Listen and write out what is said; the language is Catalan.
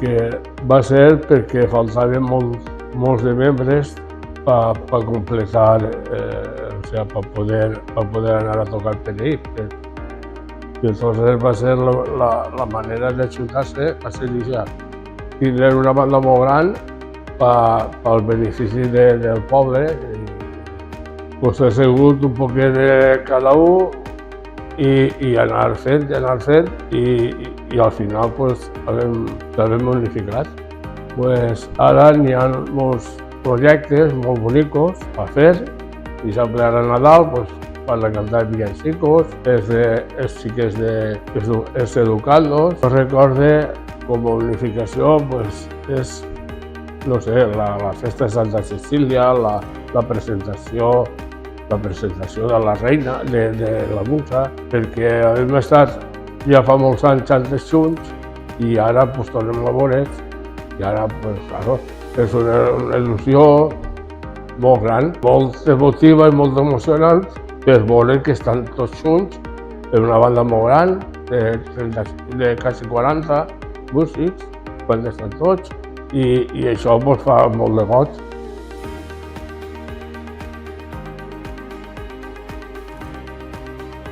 perquè va ser perquè faltaven molts de membres per completar, per poder anar a tocar PNI. I entonces va ser la manera de juntar-se, va ser això. Tindre una banda molt gran pel benefici del poble. Pues ha sigut un poquet de cada un i anar fent, i al final pues l'hem unificat. Pues ara n'hi ha molts projectes molt bonics a fer. Per exemple, ara a Nadal pues, van a cantar villancicos, sí que és educar-los. Jo recorde com a unificació pues, és, no sé, la festa de Santa Cecília, la presentació de la reina, de la musa, perquè hem estat ja fa molts anys antes junts i ara pues, tornem a veure'ns i ara pues, claro, és una il·lusió molt gran, molt emotiva i molt emocionant per veure que estan tots junts en una banda molt gran de quasi 40 músics quan estan tots i això pues, fa molt de goig.